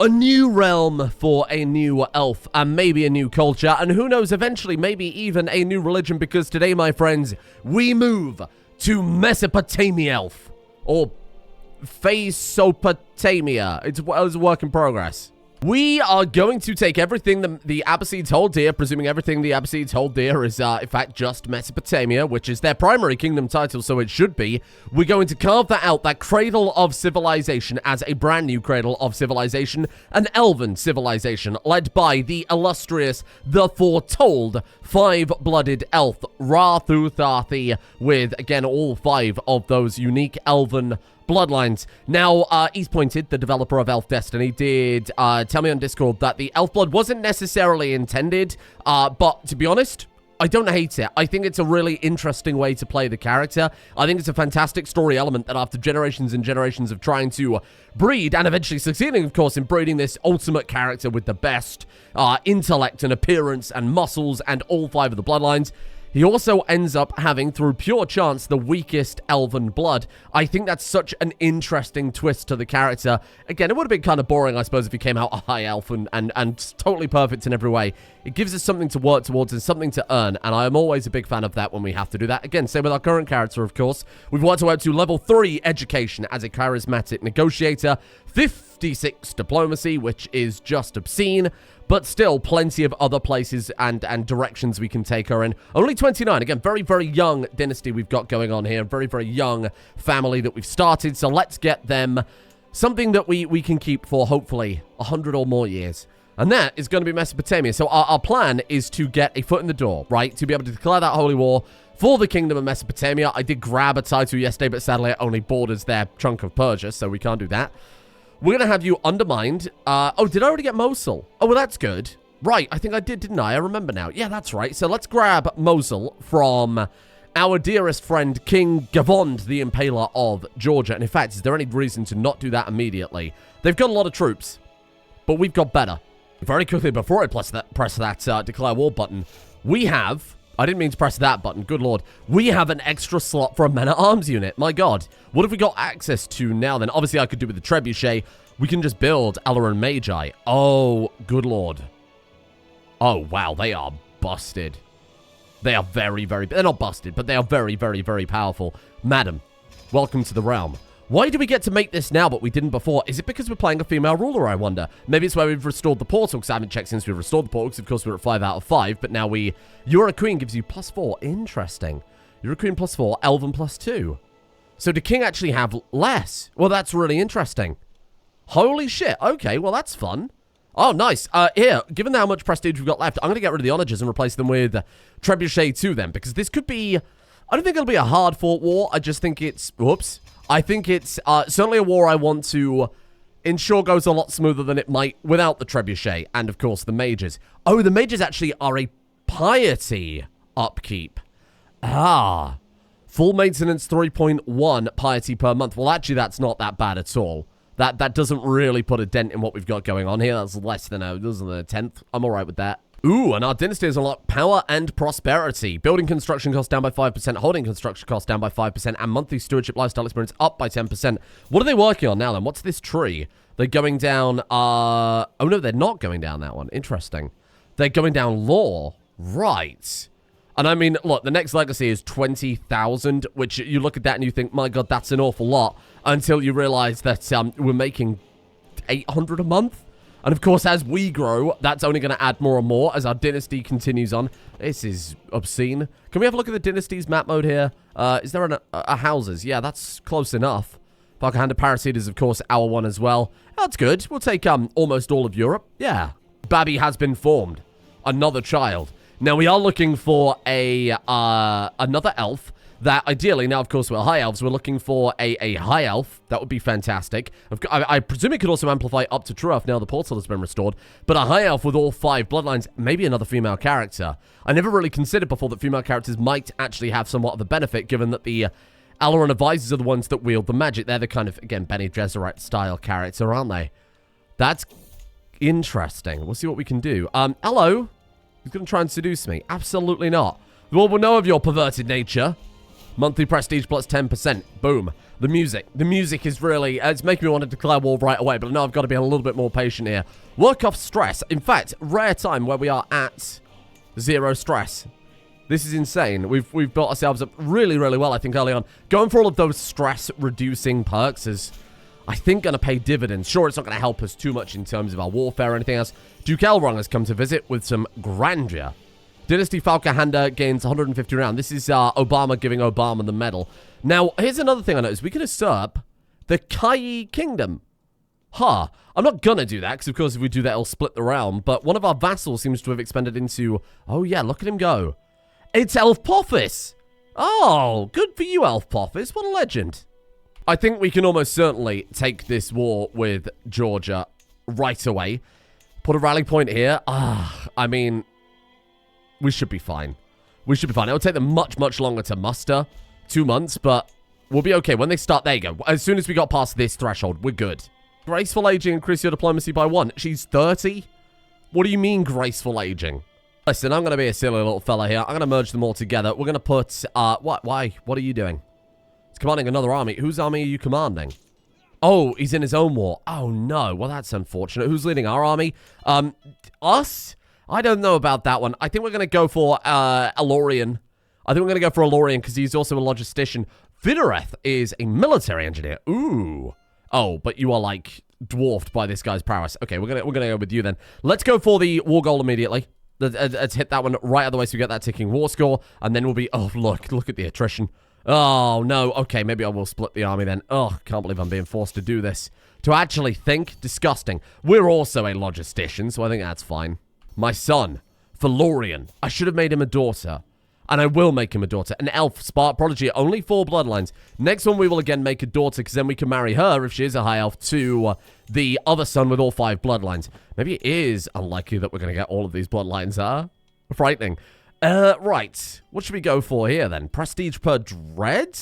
A new realm for a new elf, and maybe a new culture, and who knows, eventually, maybe even a new religion, because today, my friends, we move to Mesopotamelf, or Mesopotamia. It's a work in progress. We are going to take everything the Abbasids hold dear, presuming everything the Abbasids hold dear is, in fact, just Mesopotamia, which is their primary kingdom title, so it should be. We're going to carve that out, that cradle of civilization, as a brand new cradle of civilization, an elven civilization, led by the illustrious, the foretold, five-blooded elf, Þarþuþhaþhi, with, again, all five of those unique elven bloodlines. Now, East Pointed, the developer of Elf Destiny, did tell me on Discord that the elf blood wasn't necessarily intended, but to be honest, I don't hate it. I think it's a really interesting way to play the character. I think it's a fantastic story element that after generations and generations of trying to breed, and eventually succeeding, of course, in breeding this ultimate character with the best intellect and appearance and muscles and all five of the bloodlines, he also ends up having, through pure chance, the weakest elven blood. I think that's such an interesting twist to the character. Again, it would have been kind of boring, I suppose, if he came out a high elf and totally perfect in every way. It gives us something to work towards and something to earn, and I am always a big fan of that when we have to do that. Again, same with our current character, of course. We've worked our way up to level 3 education as a charismatic negotiator, 56 diplomacy, which is just obscene, but still plenty of other places and directions we can take her in. Only 29. Again, very, very young dynasty we've got going on here. Very, very young family that we've started. So let's get them something that we can keep for, hopefully, 100 or more years. And that is going to be Mesopotamia. So our plan is to get a foot in the door, right? To be able to declare that holy war for the Kingdom of Mesopotamia. I did grab a title yesterday, but sadly it only borders their chunk of Persia, so we can't do that. We're going to have you undermined. Oh, did I already get Mosul? Oh, well, that's good. Right, I think I did, didn't I? I remember now. Yeah, that's right. So let's grab Mosul from our dearest friend, King Gavond, the Impaler of Georgia. And in fact, is there any reason to not do that immediately? They've got a lot of troops, but we've got better. Very quickly, before I press that declare war button, we have... I didn't mean to press that button. Good lord. We have an extra slot for a men-at-arms unit. My god. What have we got access to now then? Obviously, I could do with the trebuchet. We can just build Elleron Magi. Oh, good lord. Oh, wow. They are busted. They are very, very... They're not busted, but they are very, very, very powerful. Madam, welcome to the realm. Why do we get to make this now, but we didn't before? Is it because we're playing a female ruler, I wonder? Maybe it's where we've restored the portal, because I haven't checked since we've restored the portal, because of course we're at 5 out of 5, but now You're a Queen gives you +4. Interesting. You're a Queen +4, Elven +2. So the King actually have less? Well, that's really interesting. Holy shit. Okay, well, that's fun. Oh, nice. Here, given how much prestige we've got left, I'm going to get rid of the onagers and replace them with Trebuchet 2 then, because this could be... I don't think it'll be a hard-fought war. I just think it's... Whoops. I think it's certainly a war I want to ensure goes a lot smoother than it might without the trebuchet and, of course, the mages. Oh, the mages actually are a piety upkeep. Ah. Full maintenance 3.1 piety per month. Well, actually, that's not that bad at all. That doesn't really put a dent in what we've got going on here. That's less than a tenth. I'm all right with that. Ooh, and our dynasty has unlocked power and prosperity. Building construction cost down by 5%, holding construction cost down by 5%, and monthly stewardship lifestyle experience up by 10%. What are they working on now, then? What's this tree? They're going down, Oh, no, they're not going down that one. Interesting. They're going down law. Right. And I mean, look, the next legacy is 20,000, which you look at that and you think, my god, that's an awful lot, until you realize that we're making 800 a month. And of course, as we grow, that's only going to add more and more as our dynasty continues on. This is obscene. Can we have a look at the dynasties map mode here? Is there a houses? Yeah, that's close enough. Fauca-Hyanda Paraseed is, of course, our one as well. That's good. We'll take almost all of Europe. Yeah. Babi has been formed. Another child. Now, we are looking for another elf. That ideally, now of course we're high elves, we're looking for a high elf. That would be fantastic. I presume it could also amplify up to true elf now the portal has been restored. But a high elf with all 5 bloodlines, maybe another female character. I never really considered before that female characters might actually have somewhat of a benefit, given that the Elleron advisors are the ones that wield the magic. They're the kind of, again, Bene Gesserit style character, aren't they? That's interesting. We'll see what we can do. Hello? He's going to try and seduce me. Absolutely not. The world will know of your perverted nature. Monthly prestige plus 10%. Boom. The music is really, it's making me want to declare war right away, but I know I've got to be a little bit more patient here. Work off stress. In fact, rare time where we are at 0 stress. This is insane. We've built ourselves up really, really well, I think, early on. Going for all of those stress-reducing perks is, I think, going to pay dividends. Sure, it's not going to help us too much in terms of our warfare or anything else. Duke Elrond has come to visit with some grandeur. Dynasty Fauca-Hyanda gains 150 round. This is Obama giving Obama the medal. Now, here's another thing I noticed. We can usurp the Kai Kingdom. Huh. I'm not gonna do that, because of course if we do that, it'll split the realm. But one of our vassals seems to have expanded into... Oh yeah, look at him go. It's Elfpothis. Oh, good for you, Elfpothis. What a legend. I think we can almost certainly take this war with Georgia right away. Put a rally point here. I mean... We should be fine. We should be fine. It'll take them much, much longer to muster. 2 months, but we'll be okay. When they start, there you go. As soon as we got past this threshold, we're good. Graceful aging increase your diplomacy by 1. She's 30? What do you mean graceful aging? Listen, I'm going to be a silly little fella here. I'm going to merge them all together. We're going to put, why? What are you doing? He's commanding another army. Whose army are you commanding? Oh, he's in his own war. Oh, no. Well, that's unfortunate. Who's leading our army? Us? I don't know about that one. I think we're going to go for Alorian. I think we're going to go for Alorian because he's also a logistician. Vidareth is a military engineer. Ooh. Oh, but you are, like, dwarfed by this guy's prowess. Okay, we're gonna go with you then. Let's go for the war goal immediately. Let's hit that one right out of the way so we get that ticking war score. And then we'll be... Oh, look at the attrition. Oh, no. Okay, maybe I will split the army then. Oh, can't believe I'm being forced to do this. To actually think? Disgusting. We're also a logistician, so I think that's fine. My son, Felorian. I should have made him a daughter. And I will make him a daughter. An elf, Spark Prodigy, only 4 bloodlines. Next one we will again make a daughter, because then we can marry her, if she is a high elf, to the other son with all 5 bloodlines. Maybe it is unlikely that we're going to get all of these bloodlines, huh? Frightening. Right. What should we go for here, then? Prestige per dread?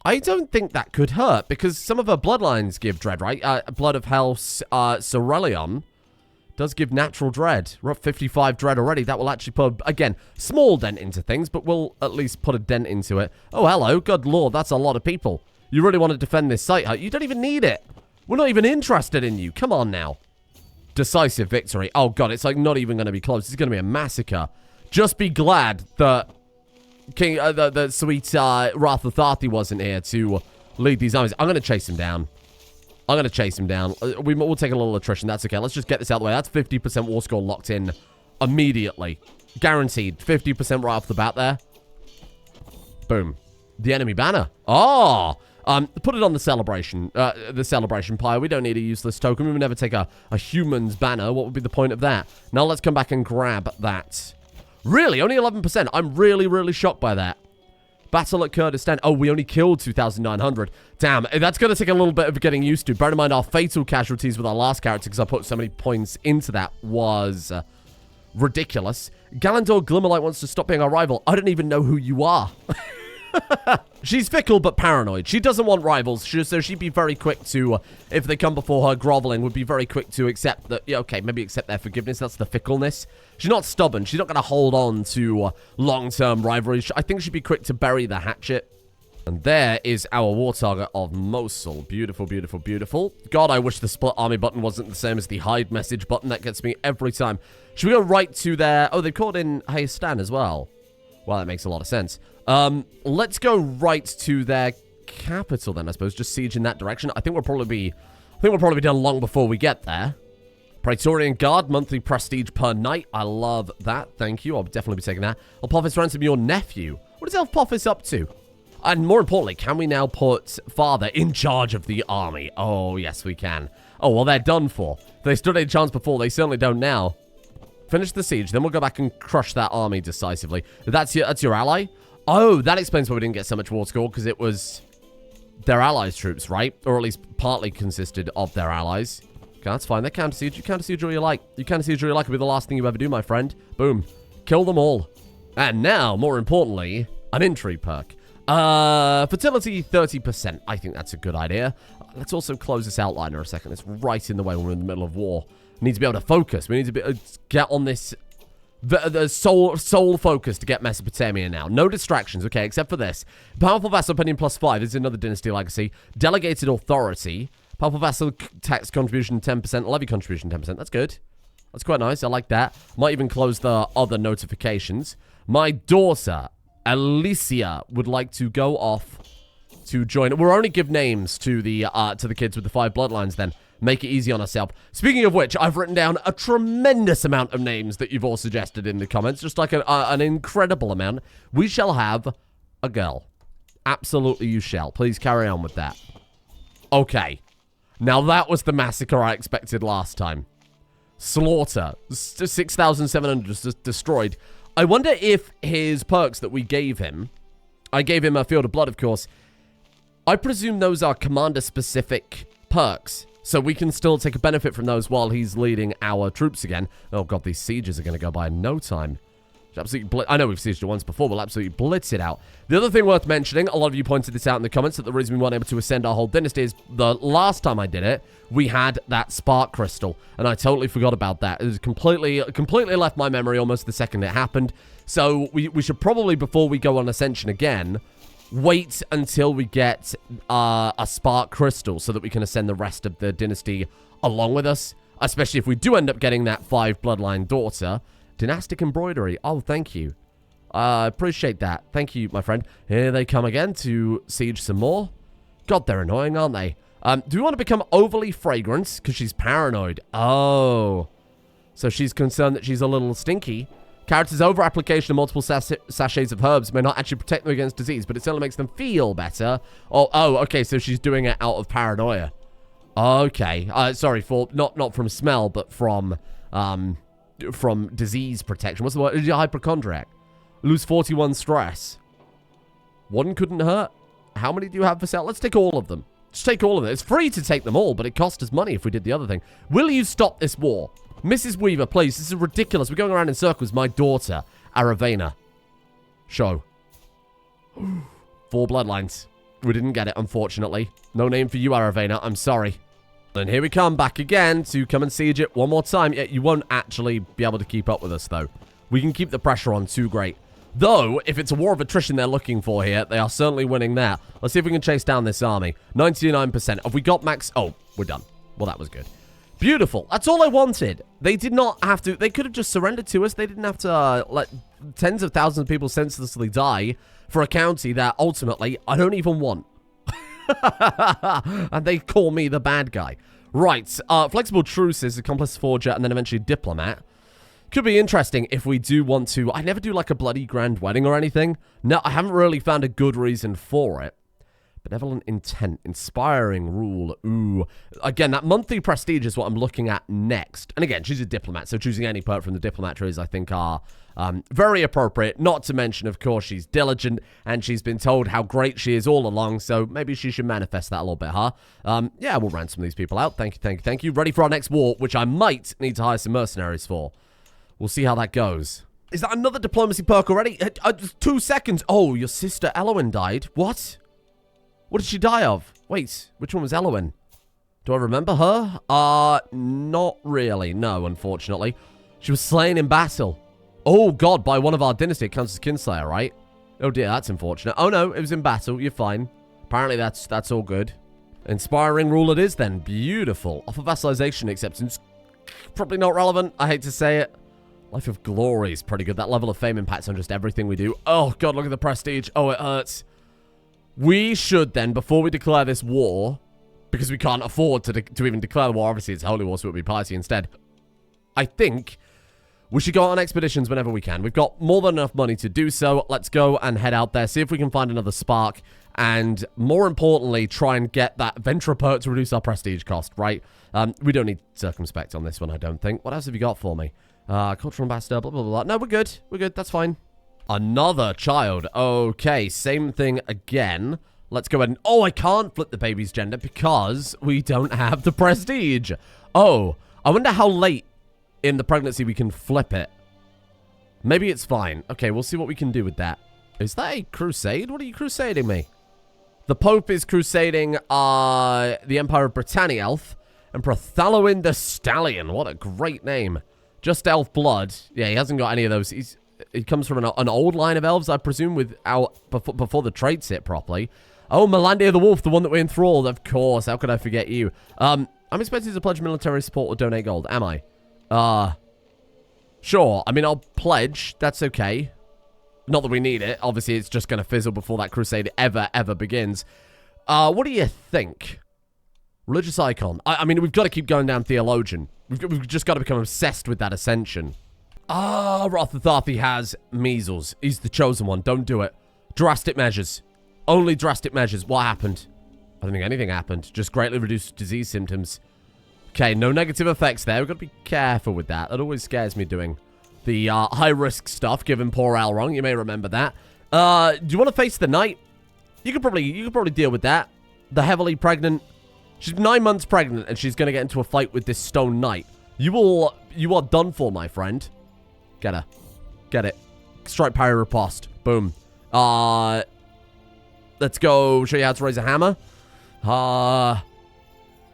I don't think that could hurt, because some of her bloodlines give dread, right? Blood of House Cerelion does give natural dread. We're up 55 dread already. That will actually put, again, small dent into things, but we'll at least put a dent into it. Oh, hello. Good lord, that's a lot of people. You really want to defend this site, huh? You don't even need it. We're not even interested in you. Come on now. Decisive victory. Oh, God, it's like not even going to be close. It's going to be a massacre. Just be glad that King, the sweet Þarþuþhaþhi wasn't here to lead these armies. I'm going to chase him down. I'm going to chase him down. We'll take a little attrition. That's okay. Let's just get this out of the way. That's 50% war score locked in immediately. Guaranteed. 50% right off the bat there. Boom. The enemy banner. Oh! Put it on the celebration pile. We don't need a useless token. We would never take a human's banner. What would be the point of that? Now let's come back and grab that. Really? Only 11%? I'm really, really shocked by that. Battle at Kurdistan. Oh, we only killed 2,900. Damn, that's going to take a little bit of getting used to. Bear in mind, our fatal casualties with our last character, because I put so many points into that, was ridiculous. Galandor Glimmerlight wants to stop being our rival. I don't even know who you are. She's fickle but paranoid. She doesn't want rivals, so she'd be very quick to, if they come before her groveling, would be very quick to accept that, yeah, okay, maybe accept their forgiveness. That's the fickleness. She's not stubborn. She's not going to hold on to long-term rivalry. I think she'd be quick to bury the hatchet. And there is our war target of Mosul. Beautiful, beautiful, beautiful. God, I wish the split army button wasn't the same as the hide message button. That gets me every time. Should we go right to their... Oh, they've called in Hayastan as well. Well, that makes a lot of sense. Let's go right to their capital then, I suppose. Just siege in that direction. I think we'll probably be done long before we get there. Praetorian Guard, monthly prestige per night. I love that. Thank you. I'll definitely be taking that. Elfpothis ransom your nephew. What is Elfpothis up to? And more importantly, can we now put father in charge of the army? Oh, yes, we can. Oh, well, they're done for. They stood a chance before. They certainly don't now. Finish the siege, then we'll go back and crush that army decisively. That's your ally? Oh, that explains why we didn't get so much war score, because it was their allies' troops, right? Or at least partly consisted of their allies. Okay, that's fine. They counter-siege. You counter-siege all you like. You counter-siege all you like. It'll be the last thing you ever do, my friend. Boom. Kill them all. And now, more importantly, an intrigue perk. Fertility 30%. I think that's a good idea. Let's also close this outliner a second. It's right in the way when we're in the middle of war. We need to be able to focus. We need to get on this The sole focus to get Mesopotamia now. No distractions, okay, except for this. Powerful vassal opinion +5 is another dynasty legacy. Delegated authority. Powerful vassal tax contribution 10%. Levy contribution 10%. That's good. That's quite nice. I like that. Might even close the other notifications. My daughter, Alicia, would like to go off to join. We'll only give names to the kids with the 5 bloodlines then. Make it easy on ourselves. Speaking of which, I've written down a tremendous amount of names that you've all suggested in the comments. Just like an incredible amount. We shall have a girl. Absolutely you shall. Please carry on with that. Okay. Now that was the massacre I expected last time. Slaughter. 6,700 destroyed. I wonder if his perks that we gave him... I gave him a Field of Blood, of course. I presume those are commander-specific perks. So we can still take a benefit from those while he's leading our troops again. Oh god, these sieges are going to go by in no time. Absolutely I know we've sieged it once before, but we'll absolutely blitz it out. The other thing worth mentioning, a lot of you pointed this out in the comments, that the reason we weren't able to ascend our whole dynasty is the last time I did it, we had that spark crystal. And I totally forgot about that. It was completely left my memory almost the second it happened. So we should probably, before we go on ascension again... wait until we get a spark crystal so that we can ascend the rest of the dynasty along with us. Especially if we do end up getting that 5 bloodline daughter. Dynastic embroidery. Oh, thank you. Appreciate that. Thank you, my friend. Here they come again to siege some more. God, they're annoying, aren't they? Do we want to become overly fragrant? Because she's paranoid. Oh. So she's concerned that she's a little stinky. Characters' over-application of multiple sachets of herbs may not actually protect them against disease, but it certainly makes them feel better. Oh, okay, so she's doing it out of paranoia. Okay. Sorry, for not from smell, but from disease protection. What's the word? Hypochondriac. Lose 41 stress. 1 couldn't hurt. How many do you have for sale? Let's take all of them. Just take all of it. It's free to take them all, but it cost us money if we did the other thing. Will you stop this war? Mrs. Weaver, please. This is ridiculous. We're going around in circles. My daughter, Aravena. Show. 4 bloodlines. We didn't get it, unfortunately. No name for you, Aravena. I'm sorry. And here we come back again to come and siege it one more time. Yeah, you won't actually be able to keep up with us, though. We can keep the pressure on too great. Though, if it's a war of attrition they're looking for here, they are certainly winning that. Let's see if we can chase down this army. 99%. Have we got max... Oh, we're done. Well, that was good. Beautiful. That's all I wanted. They did not have to... They could have just surrendered to us. They didn't have to let tens of thousands of people senselessly die for a county that, ultimately, I don't even want. And they call me the bad guy. Right. Flexible truces, accomplice forger, and then eventually diplomat. Could be interesting if we do want to... I never do, like, a bloody grand wedding or anything. No, I haven't really found a good reason for it. Benevolent intent, inspiring rule. Ooh. Again, that monthly prestige is what I'm looking at next. And again, she's a diplomat, so choosing any perk from the diplomat trees, I think, are very appropriate. Not to mention, of course, she's diligent, and she's been told how great she is all along, so maybe she should manifest that a little bit, huh? Yeah, we'll ransom these people out. Thank you, thank you, thank you. Ready for our next war, which I might need to hire some mercenaries for. We'll see how that goes. Is that another diplomacy perk already? 2 seconds. Oh, your sister Elwyn died. What? What did she die of? Wait, which one was Elwyn? Do I remember her? Not really. No, unfortunately. She was slain in battle. Oh, God, by one of our dynasty. It counts as kinslayer, right? Oh, dear, that's unfortunate. Oh, no, it was in battle. You're fine. Apparently, that's all good. Inspiring rule it is, then. Beautiful. Offer vassalization acceptance. Probably not relevant. I hate to say it. Life of Glory is pretty good. That level of fame impacts on just everything we do. Oh, God, look at the prestige. Oh, it hurts. We should then, before we declare this war, because we can't afford to even declare the war, obviously it's a holy war, so it would be piety instead, I think we should go on expeditions whenever we can. We've got more than enough money to do so. Let's go and head out there, see if we can find another spark, and more importantly, try and get that Venture perk to reduce our prestige cost, right? We don't need circumspect on this one, I don't think. What else have you got for me? Cultural ambassador, blah, blah, blah. No, we're good. We're good. That's fine. Another child. Okay, same thing again. Let's go ahead and... Oh, I can't flip the baby's gender because we don't have the prestige. Oh, I wonder how late in the pregnancy we can flip it. Maybe it's fine. Okay, we'll see what we can do with that. Is that a crusade? What are you crusading me? The Pope is crusading the Empire of Britannia Elf. Emperor Thalowin the Stallion. What a great name. Just elf blood. Yeah, he hasn't got any of those. He comes from an old line of elves, I presume, before the traits hit properly. Oh, Melandia the Wolf, the one that we enthralled. Of course. How could I forget you? I'm expected to pledge military support or donate gold. Am I? Sure. I mean, I'll pledge. That's okay. Not that we need it. Obviously, it's just going to fizzle before that crusade ever begins. What do you think? Religious icon. I mean, we've got to keep going down theologian. We've just got to become obsessed with that ascension. Þarþuþhaþhi has measles. He's the chosen one. Don't do it. Drastic measures. Only drastic measures. What happened? I don't think anything happened. Just greatly reduced disease symptoms. Okay, no negative effects there. We've got to be careful with that. That always scares me doing the high-risk stuff, given poor Elrond. You may remember that. Do you want to face the knight? You could probably deal with that. The heavily pregnant. She's 9 months pregnant, and she's going to get into a fight with this stone knight. You are done for, my friend. Get her. Get it. Strike, parry, riposte. Boom. Let's go show you how to raise a hammer. Oh,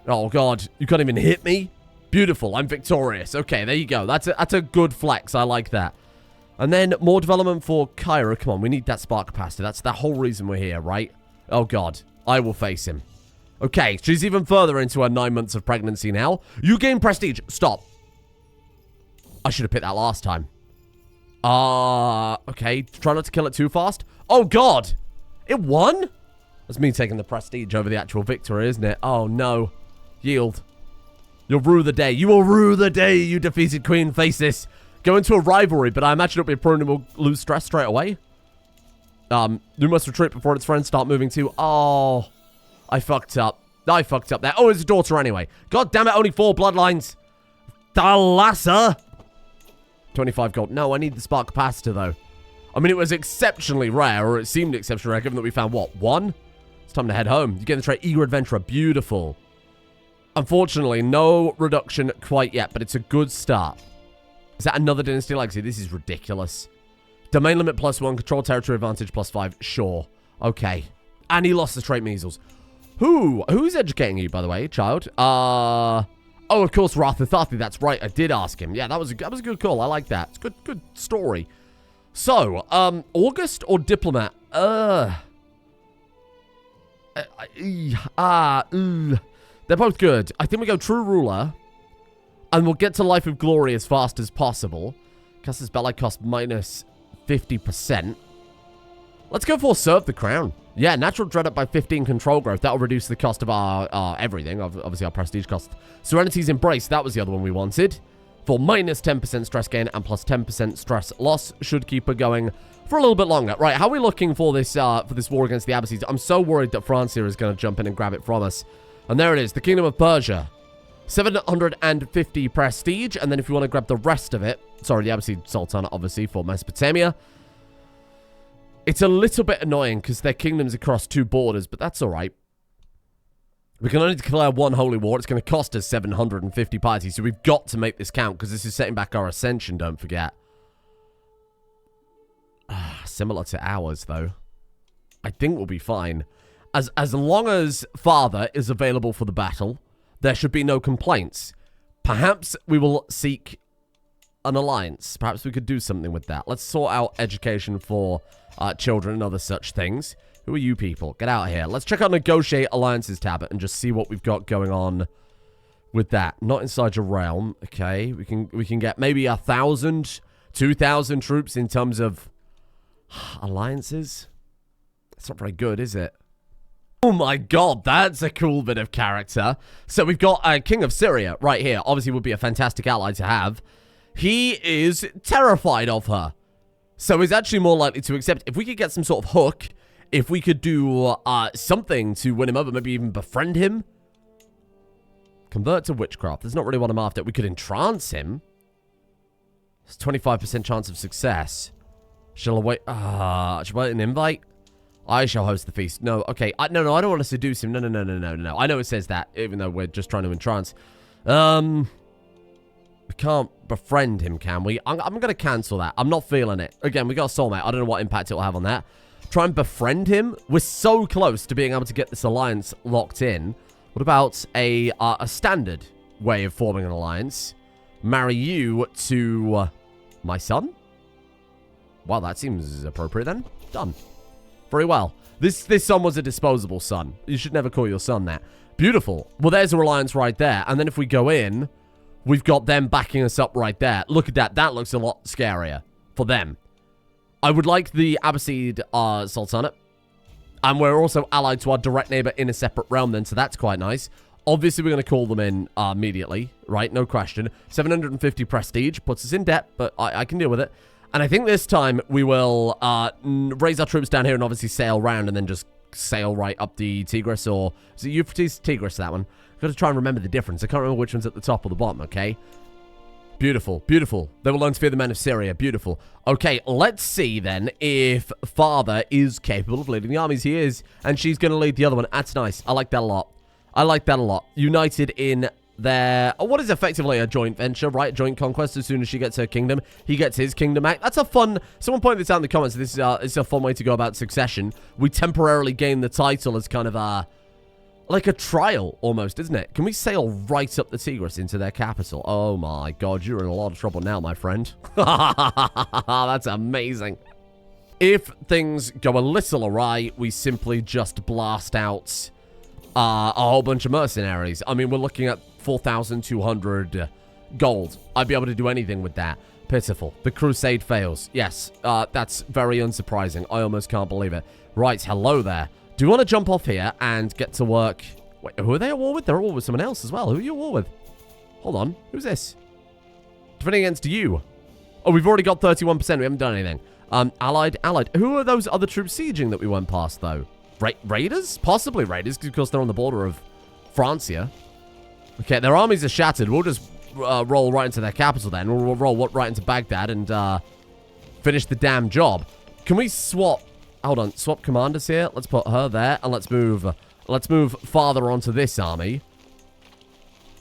God. You can't even hit me? Beautiful. I'm victorious. Okay, there you go. That's a good flex. I like that. And then more development for Kyra. Come on, we need that spark capacitor. That's the whole reason we're here, right? Oh, God. I will face him. Okay, she's even further into her 9 months of pregnancy now. You gain prestige. Stop. I should have picked that last time. Okay. Try not to kill it too fast. Oh, God. It won? That's me taking the prestige over the actual victory, isn't it? Oh, no. Yield. You'll rue the day. You will rue the day you defeated Queen. Face this. Go into a rivalry, but I imagine it'll be prone and will lose stress straight away. You must retreat before its friends start moving too. Oh, I fucked up. I fucked up there. Oh, it's a daughter anyway. God damn it, only 4 bloodlines. Thalassa. 25 gold. No, I need the spark capacitor, though. I mean, it was exceptionally rare, or it seemed exceptionally rare, given that we found, what, 1? It's time to head home. You get the trait Eager Adventurer. Beautiful. Unfortunately, no reduction quite yet, but it's a good start. Is that another Dynasty Legacy? This is ridiculous. Domain limit +1, control territory advantage +5. Sure. Okay. And he lost the trait measles. Who's educating you, by the way, child? Oh, of course, Þarþuþhaþhi. That's right. I did ask him. Yeah, that was a good call. I like that. It's good story. So, August or Diplomat? They're both good. I think we go True Ruler, and we'll get to Life of Glory as fast as possible. Cast this spell cost minus 50%. Let's go for Serve the Crown. Yeah, Natural Dread up by 15 control growth. That'll reduce the cost of our everything. Obviously, our prestige cost. Serenity's Embrace. That was the other one we wanted. For minus 10% stress gain and plus 10% stress loss. Should keep her going for a little bit longer. Right, how are we looking for this war against the Abbasids? I'm so worried that France here is going to jump in and grab it from us. And there it is. The Kingdom of Persia. 750 prestige. And then if you want to grab the rest of it. Sorry, the Abbasid Sultanate, obviously, for Mesopotamia. It's a little bit annoying because their kingdom's across 2 borders, but that's all right. We can only declare 1 holy war. It's going to cost us 750 parties, so we've got to make this count because this is setting back our ascension, don't forget. Similar to ours, though. I think we'll be fine. As long as Father is available for the battle, there should be no complaints. Perhaps we will seek an alliance. Perhaps we could do something with that. Let's sort out education for children and other such things. Who are you people? Get out of here. Let's check out Negotiate Alliances tab and just see what we've got going on with that. Not inside your realm. Okay, we can get maybe 1,000, 2,000 troops in terms of alliances. That's not very good, is it? Oh my god, that's a cool bit of character. So we've got King of Syria right here. Obviously would be a fantastic ally to have. He is terrified of her. So he's actually more likely to accept. If we could get some sort of hook, if we could do something to win him over, maybe even befriend him. Convert to witchcraft. That's not really what I'm after. We could entrance him. There's 25% chance of success. Shall I wait? Should I wait an invite? I shall host the feast. No, okay. No, I don't want to seduce him. No. I know it says that, even though we're just trying to entrance. We can't befriend him, can we? I'm going to cancel that. I'm not feeling it. Again, we got a soulmate. I don't know what impact it will have on that. Try and befriend him. We're so close to being able to get this alliance locked in. What about a standard way of forming an alliance? marry you to my son. Well, that seems appropriate then. Done. Very well. This son was a disposable son. You should never call your son that. Beautiful. Well, there's a reliance right there. And then if we go in, we've got them backing us up right there. Look at that. That looks a lot scarier for them. I would like the Abbasid Sultanate. And we're also allied to our direct neighbor in a separate realm then, so that's quite nice. Obviously, we're going to call them in immediately, right? No question. 750 prestige puts us in debt, but I can deal with it. And I think this time we will raise our troops down here and obviously sail around and then just sail right up the Tigris, or is it Euphrates? Tigris, that one. I've got to try and remember the difference. I can't remember which one's at the top or the bottom, okay? Beautiful, beautiful. They will learn to fear the men of Syria. Beautiful. Okay, let's see then if Father is capable of leading the armies. He is, and she's going to lead the other one. That's nice. I like that a lot. I like that a lot. United in their... what is effectively a joint venture, right? Joint conquest. As soon as she gets her kingdom, he gets his kingdom back. That's a fun... Someone pointed this out in the comments. This is a fun way to go about succession. We temporarily gain the title as kind of a... like a trial, almost, isn't it? Can we sail right up the Tigris into their capital? Oh my god, you're in a lot of trouble now, my friend. That's amazing. If things go a little awry, we simply just blast out a whole bunch of mercenaries. I mean, we're looking at 4,200 gold. I'd be able to do anything with that. Pitiful. The crusade fails. Yes, that's very unsurprising. I almost can't believe it. Right, hello there. Do you want to jump off here and get to work? Wait, who are they at war with? They're at war with someone else as well. Who are you at war with? Hold on. Who's this? Defending against you. Oh, we've already got 31%. We haven't done anything. Allied. Who are those other troops sieging that we went past, though? Raiders? Possibly Raiders, because they're on the border of Francia. Okay, their armies are shattered. We'll just roll right into their capital then. We'll roll right into Baghdad and finish the damn job. Can we swap... Hold on, swap commanders here. Let's put her there, and let's move farther onto this army.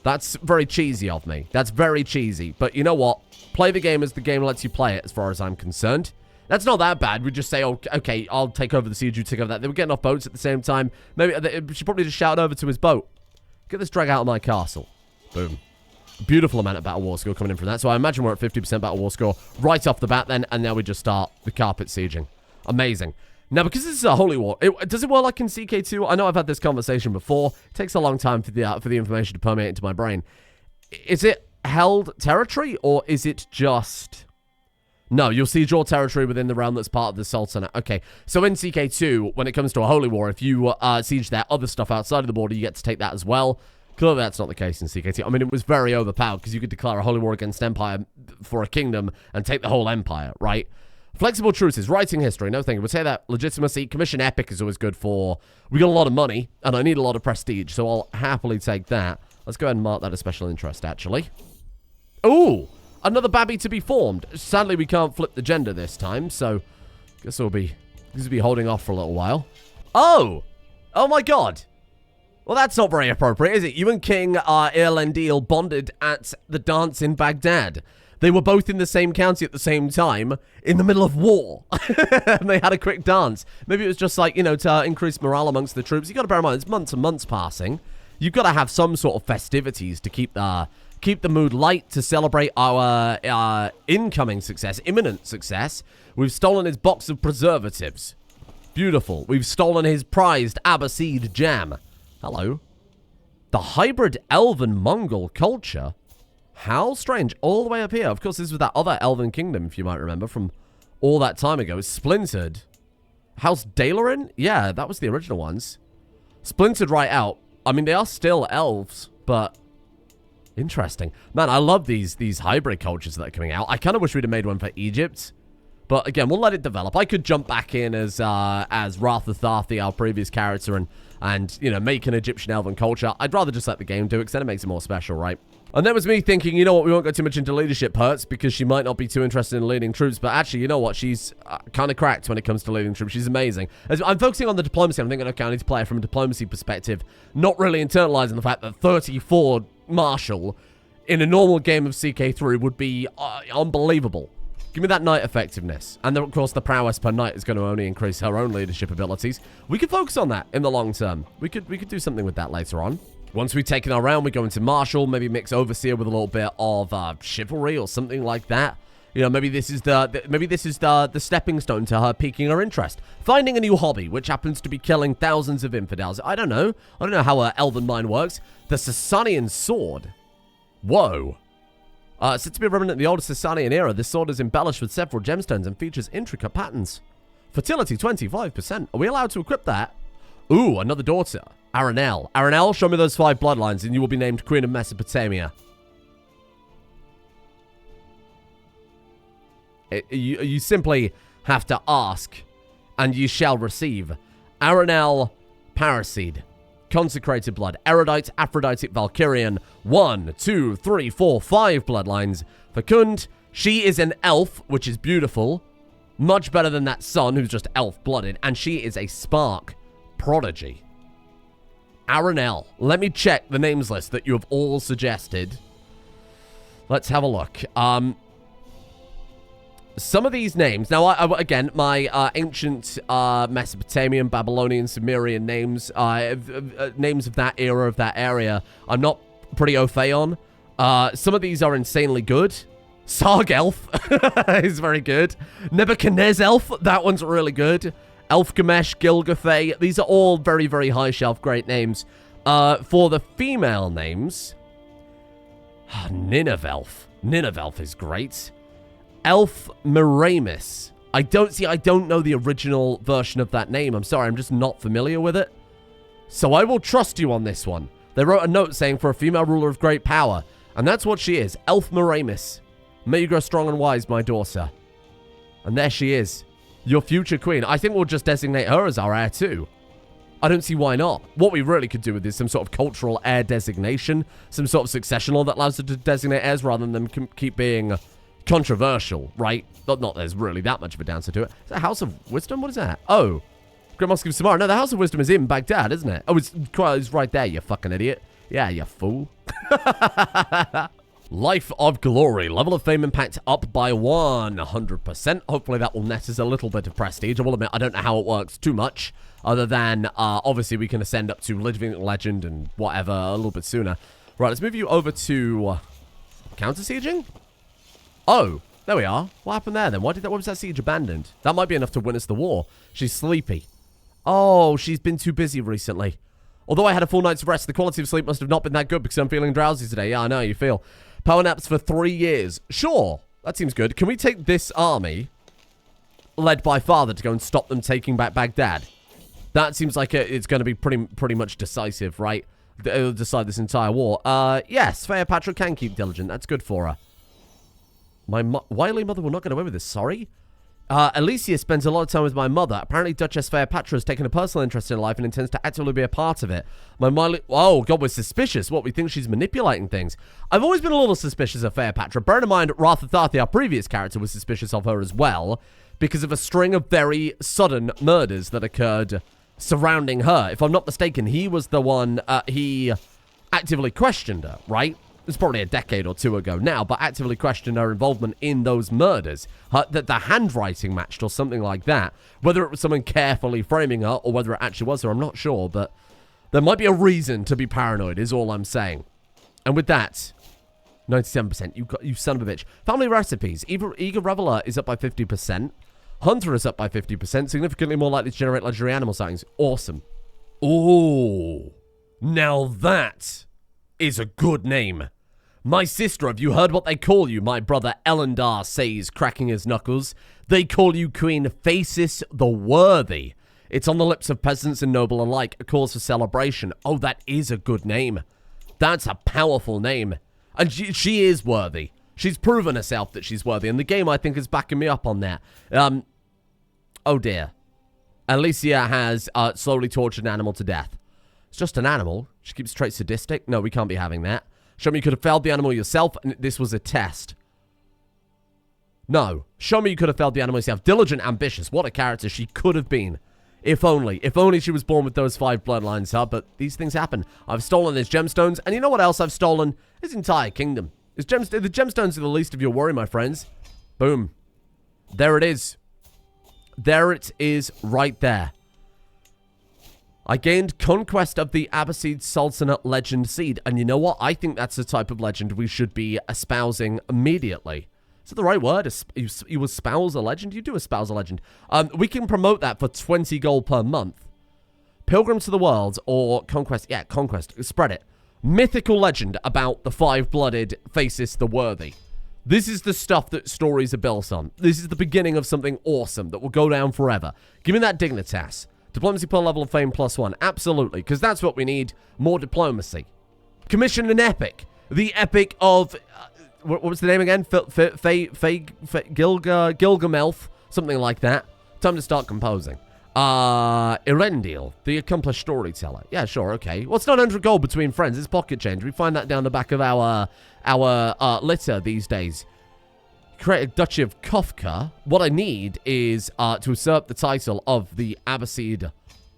That's very cheesy of me. That's very cheesy. But you know what? Play the game as the game lets you play it, as far as I'm concerned. That's not that bad. We just say, oh, okay, I'll take over the siege, you take over that. They were getting off boats at the same time. Maybe we should probably just shout over to his boat. Get this drag out of my castle. Boom. Beautiful amount of battle war score coming in from that. So I imagine we're at 50% battle war score right off the bat then, and now we just start the carpet sieging. Amazing. Now, because this is a holy war, does it work like in CK2? I know I've had this conversation before. It takes a long time for the information to permeate into my brain. Is it held territory, or is it just... No, you'll siege your territory within the realm that's part of the Sultanate. Okay, so in CK2, when it comes to a holy war, if you siege their other stuff outside of the border, you get to take that as well. Clearly, that's not the case in CK2. I mean, it was very overpowered, because you could declare a holy war against Empire for a kingdom and take the whole empire, right? Flexible truces, writing history, no thank you. We'll say that legitimacy, commission epic is always good for... We got a lot of money, and I need a lot of prestige, so I'll happily take that. Let's go ahead and mark that as special interest, actually. Ooh! Another babby to be formed. Sadly, we can't flip the gender this time, so... Guess we'll be holding off for a little while. Oh! Oh my god! Well, that's not very appropriate, is it? You and King Irlendil bonded at the dance in Baghdad. They were both in the same county at the same time, in the middle of war. And they had a quick dance. Maybe it was just like, you know, to increase morale amongst the troops. You've got to bear in mind, it's months and months passing. You've got to have some sort of festivities to keep the mood light, to celebrate our incoming success, imminent success. We've stolen his box of preservatives. Beautiful. We've stolen his prized Abbasid jam. Hello. The hybrid elven Mongol culture? How strange. All the way up here. Of course, this was that other elven kingdom, if you might remember, from all that time ago. It's splintered. House Dalarin? Yeah, that was the original ones. Splintered right out. I mean, they are still elves, but... Interesting. Man, I love these hybrid cultures that are coming out. I kind of wish we'd have made one for Egypt. But again, we'll let it develop. I could jump back in as Þarþuþhaþhi, our previous character, and you know, make an Egyptian elven culture. I'd rather just let the game do it, because then it makes it more special, right? And that was me thinking, you know what, we won't go too much into leadership, Hertz, because she might not be too interested in leading troops. But actually, you know what, she's kind of cracked when it comes to leading troops. She's amazing. As I'm focusing on the diplomacy, I'm thinking, okay, I need to play it from a diplomacy perspective, not really internalizing the fact that 34 Marshal in a normal game of CK3 would be unbelievable. Give me that knight effectiveness. And then, of course, the prowess per knight is going to only increase her own leadership abilities. We could focus on that in the long term. We could do something with that later on. Once we've taken our round, we go into Marshal, maybe mix Overseer with a little bit of Chivalry or something like that. You know, maybe this is the stepping stone to her piquing her interest. Finding a new hobby, which happens to be killing thousands of infidels. I don't know. I don't know how her elven mind works. The Sasanian sword. Whoa. Said to be a remnant of the old Sasanian era, this sword is embellished with several gemstones and features intricate patterns. Fertility 25%. Are we allowed to equip that? Ooh, another daughter. Aranel. Aranel, show me those 5 bloodlines and you will be named Queen of Mesopotamia. You simply have to ask, and you shall receive. Aranel Paraseed. Consecrated blood. Erudite, Aphroditic, Valkyrian. 1, 2, 3, 4, 5 bloodlines. Fecund, she is an elf, which is beautiful. Much better than that son, who's just elf-blooded. And she is a spark prodigy. Aranel. Let me check the names list that you have all suggested. Let's have a look. Some of these names, now, again, my ancient Mesopotamian, Babylonian, Sumerian names, names of that era, of that area, I'm not pretty au fait on. Some of these are insanely good. Sarg Elf is very good. Nebuchadnezzar Elf, that one's really good. Elfgamesh, Gilgathay, these are all very, very high shelf, great names. For the female names, Nineveh-Elf. Nineveh-Elf is great. Elf Meramis. I don't know the original version of that name. I'm sorry, I'm just not familiar with it. So I will trust you on this one. They wrote a note saying for a female ruler of great power. And that's what she is. Elf Meramis. May you grow strong and wise, my daughter. And there she is. Your future queen. I think we'll just designate her as our heir too. I don't see why not. What we really could do with this, some sort of cultural heir designation. Some sort of succession law that allows us to designate heirs rather than them keep being controversial, right? Not there's really that much of a downside to it. Is that House of Wisdom? What is that? Oh. Great Mosque of Samara. No, the House of Wisdom is in Baghdad, isn't it? Oh, it's right there, you fucking idiot. Yeah, you fool. Life of Glory. Level of fame impact up by 100%. Hopefully that will net us a little bit of prestige. I will admit, I don't know how it works too much. Other than, obviously, we can ascend up to Living Legend and whatever a little bit sooner. Right, let's move you over to counter-sieging? Oh, there we are. What happened there then? Why was that siege abandoned? That might be enough to win us the war. She's sleepy. Oh, she's been too busy recently. Although I had a full night's rest, the quality of sleep must have not been that good because I'm feeling drowsy today. Yeah, I know how you feel. Power naps for 3 years. Sure, that seems good. Can we take this army, led by father, to go and stop them taking back Baghdad? That seems like it's going to be pretty much decisive, right? It'll decide this entire war. Yes, Cleopatra can keep diligent. That's good for her. My wily mother will not get away with this, sorry. Alicia spends a lot of time with my mother. Apparently, Duchess Cleopatra has taken a personal interest in her life and intends to actively be a part of it. Oh, God, we're suspicious. What, we think she's manipulating things? I've always been a little suspicious of Cleopatra. Bear in mind, Þarþuþhaþhi, our previous character, was suspicious of her as well because of a string of very sudden murders that occurred surrounding her. If I'm not mistaken, he was the one, he actively questioned her, right? It's probably a decade or two ago now, but actively questioned her involvement in those murders. That the handwriting matched or something like that. Whether it was someone carefully framing her or whether it actually was her, I'm not sure, but there might be a reason to be paranoid is all I'm saying. And with that, 97%, you son of a bitch. Family recipes. Eager Reveler is up by 50%. Hunter is up by 50%, significantly more likely to generate legendary animal sightings. Awesome. Ooh. Now that is a good name. My sister, have you heard what they call you? My brother Elendar says, cracking his knuckles. They call you Queen Phasis the Worthy. It's on the lips of peasants and noble alike, a cause for celebration. Oh, that is a good name. That's a powerful name. And she is worthy. She's proven herself that she's worthy, and the game, I think, is backing me up on that. Oh, dear. Alicia has slowly tortured an animal to death. It's just an animal. She keeps traits sadistic. No, we can't be having that. Show me you could have felled the animal yourself, and this was a test. No. Show me you could have felled the animal yourself. Diligent, ambitious. What a character she could have been. If only. If only she was born with those 5 bloodlines, huh? But these things happen. I've stolen his gemstones, and you know what else I've stolen? His entire kingdom. The gemstones are the least of your worry, my friends. Boom. There it is. There it is right there. I gained conquest of the Abbasid Sultanate legend seed. And you know what? I think that's the type of legend we should be espousing immediately. Is that the right word? You espouse a legend? You do espouse a legend. We can promote that for 20 gold per month. Pilgrim to the World or Conquest. Yeah, Conquest. Spread it. Mythical legend about the five-blooded Faces the Worthy. This is the stuff that stories are built on. This is the beginning of something awesome that will go down forever. Give me that Dignitas. Diplomacy per level of fame +1. Absolutely, because that's what we need. More diplomacy. Commission an epic. The epic of... what was the name again? Gilgamelf. Something like that. Time to start composing. Erendil, the accomplished storyteller. Yeah, sure, okay. What's 900 gold between friends? It's pocket change. We find that down the back of our litter these days. Create a Duchy of Kafka. What I need is to usurp the title of the Abbasid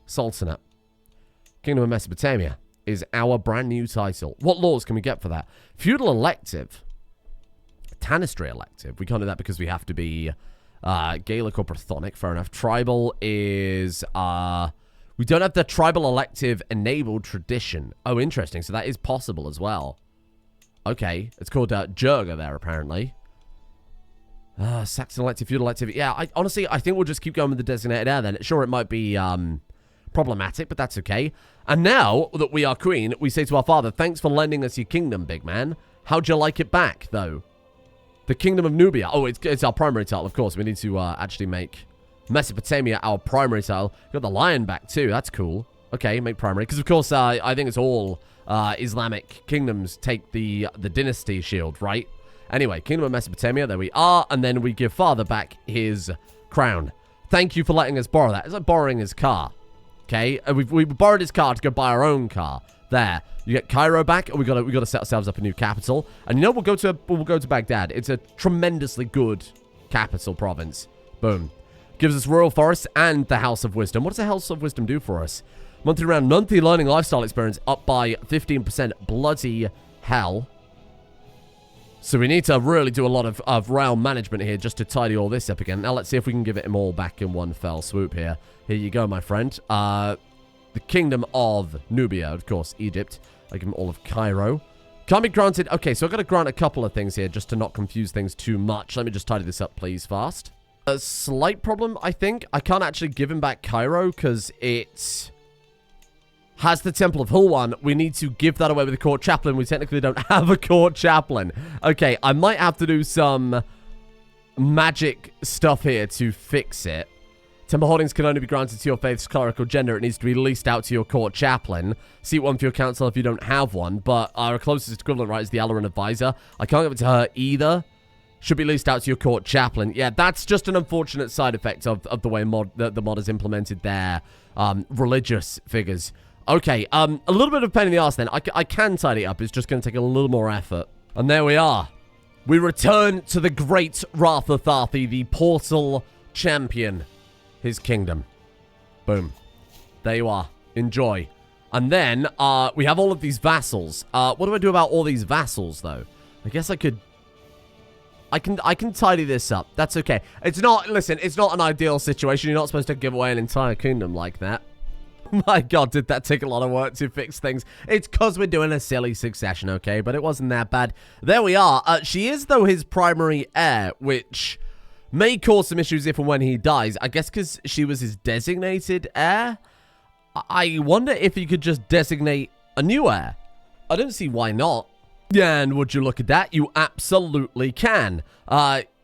Sultanate. Kingdom of Mesopotamia is our brand new title. What laws can we get for that? Feudal elective. Tanistry elective. We can't do that because we have to be Gaelic or Brythonic. Fair enough. Tribal is... we don't have the tribal elective enabled tradition. Oh, interesting. So that is possible as well. Okay. It's called Jurga there, apparently. Saxon elective, feudal elective. Yeah, honestly, I think we'll just keep going with the designated heir then. Sure, it might be problematic, but that's okay. And now that we are queen, we say to our father, thanks for lending us your kingdom, big man. How'd you like it back, though? The Kingdom of Nubia. Oh, it's our primary title, of course. We need to actually make Mesopotamia our primary title. Got the lion back, too. That's cool. Okay, make primary. Because, of course, I think it's all Islamic kingdoms take the dynasty shield, right? Anyway, Kingdom of Mesopotamia, there we are. And then we give father back his crown. Thank you for letting us borrow that. It's like borrowing his car. Okay? We borrowed his car to go buy our own car. There. You get Cairo back, and we gotta set ourselves up a new capital. And you know, we'll go to Baghdad. It's a tremendously good capital province. Boom. Gives us Royal Forest and the House of Wisdom. What does the House of Wisdom do for us? Monthly learning lifestyle experience up by 15%. Bloody hell. So we need to really do a lot of realm management here just to tidy all this up again. Now let's see if we can give it all back in one fell swoop here. Here you go, my friend. The Kingdom of Nubia, of course, Egypt. I give him all of Cairo. Can't be granted. Okay, so I've got to grant a couple of things here just to not confuse things too much. Let me just tidy this up, please, fast. A slight problem, I think. I can't actually give him back Cairo because it has the Temple of Hulwan. We need to give that away with the court chaplain. We technically don't have a court chaplain. Okay, I might have to do some magic stuff here to fix it. Temple holdings can only be granted to your faith's clerical gender. It needs to be leased out to your court chaplain. Seat one for your council if you don't have one. But our closest equivalent, right, is the Alarin advisor. I can't give it to her either. Should be leased out to your court chaplain. Yeah, that's just an unfortunate side effect of the way the mod has implemented their religious figures. Okay, a little bit of pain in the arse then. I can tidy it up. It's just going to take a little more effort. And there we are. We return to the great Þarþuþhaþhi, the portal champion. His kingdom. Boom. There you are. Enjoy. And then, we have all of these vassals. What do I do about all these vassals, though? I guess I could... I can tidy this up. That's okay. It's not... Listen, it's not an ideal situation. You're not supposed to give away an entire kingdom like that. My god, did that take a lot of work to fix things. It's because we're doing a silly succession, okay? But it wasn't that bad. There we are. She is, though, his primary heir, which may cause some issues if and when he dies. I guess because she was his designated heir. I wonder if he could just designate a new heir. I don't see why not. Yeah, and would you look at that? You absolutely can.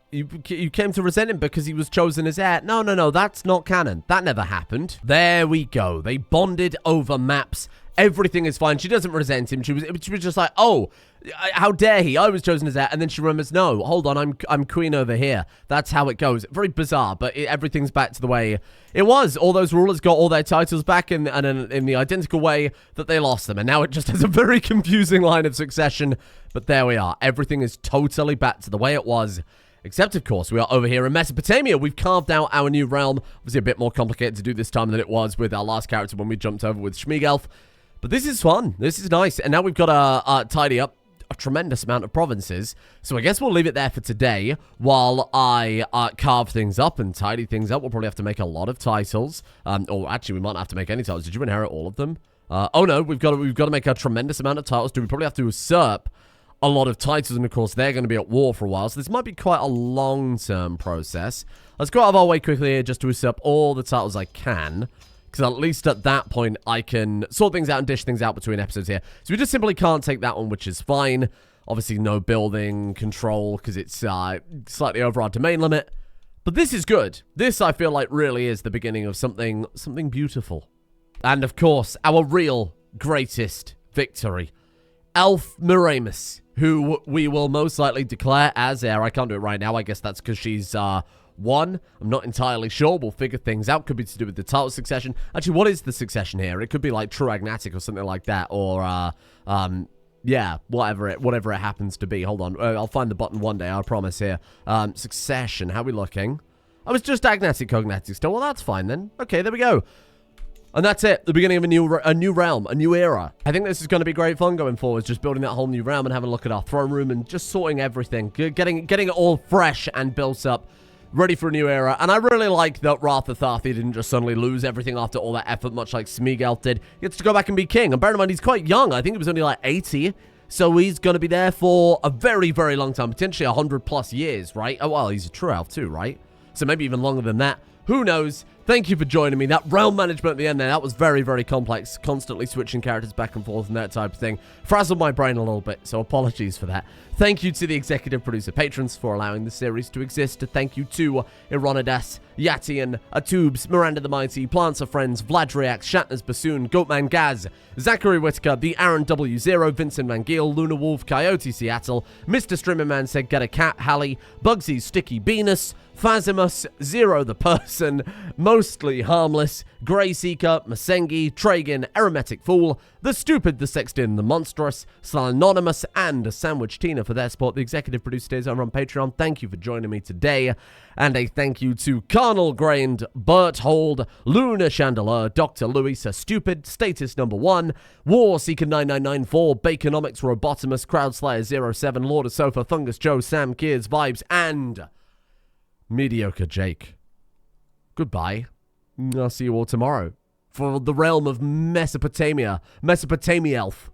You came to resent him because he was chosen as heir. No, that's not canon. That never happened. There we go. They bonded over maps. Everything is fine. She doesn't resent him. She was just like, oh, how dare he? I was chosen as heir. And then she remembers, no, hold on, I'm queen over here. That's how it goes. Very bizarre, but everything's back to the way it was. All those rulers got all their titles back in the identical way that they lost them. And now it just has a very confusing line of succession. But there we are. Everything is totally back to the way it was. Except, of course, we are over here in Mesopotamia. We've carved out our new realm. Obviously, a bit more complicated to do this time than it was with our last character when we jumped over with Schmiegelf. But this is fun. This is nice. And now we've got to tidy up a tremendous amount of provinces. So I guess we'll leave it there for today while I carve things up and tidy things up. We'll probably have to make a lot of titles. Or actually, we might not have to make any titles. Did you inherit all of them? Oh no, we've got to make a tremendous amount of titles. Do we probably have to usurp a lot of titles? And of course, they're going to be at war for a while. So this might be quite a long-term process. Let's go out of our way quickly here just to usurp all the titles I can. Because at least at that point, I can sort things out and dish things out between episodes here. So we just simply can't take that one, which is fine. Obviously, no building control because it's slightly over our domain limit. But this is good. This, I feel like, really is the beginning of something beautiful. And, of course, our real greatest victory. Elf Miramus, who we will most likely declare as heir. I can't do it right now. I guess that's because she's... one, I'm not entirely sure. We'll figure things out. Could be to do with the title succession. Actually, what is the succession here? It could be like true agnatic or something like that. Or, yeah, whatever it happens to be. Hold on. I'll find the button one day, I promise here. Succession. How are we looking? I was just agnatic cognatic still. Well, that's fine then. Okay, there we go. And that's it. The beginning of a new realm, a new era. I think this is going to be great fun going forward. Just building that whole new realm and having a look at our throne room and just sorting everything. Getting it all fresh and built up. Ready for a new era, and I really like that Þarþuþhaþhi didn't just suddenly lose everything after all that effort, much like Smeagol did. He gets to go back and be king, and bear in mind, he's quite young. I think he was only like 80, so he's going to be there for a very, very long time, potentially 100 plus years, right? Oh, well, he's a true elf too, right? So maybe even longer than that. Who knows? Thank you for joining me. That realm management at the end there, that was very, very complex. Constantly switching characters back and forth and that type of thing. Frazzled my brain a little bit, so apologies for that. Thank you to the executive producer patrons for allowing the series to exist. Thank you to Ironidas, Yatian, Atubes, Miranda the Mighty, Plants of Friends, Vlad Reacts, Shatner's Bassoon, Goatman Gaz, Zachary Whitaker, the Aaron W0, Vincent Mangiel, Luna Wolf, Coyote Seattle, Mr. Streamerman said get a cat, Hallie, Bugsy Sticky Venus, Phazimus, Zero the Person, Mostly Harmless, Grey Seeker, Masengi, Tragan, Aromatic Fool, The Stupid, The Sexton, The Monstrous, Anonymous, and Sandwich Tina for their support. The executive producer is over on Patreon. Thank you for joining me today. And a thank you to Carnal Grained, Bert Hold, Luna Chandelier, Dr. Louis, Stupid, Status Number 1, War Seeker 9994, Baconomics, Robotimus, Crowdslayer 07, Lord of Sofa, Fungus Joe, Sam Gears, Vibes, and Mediocre Jake. Goodbye. I'll see you all tomorrow for the realm of Mesopotamia. Mesopotamelf.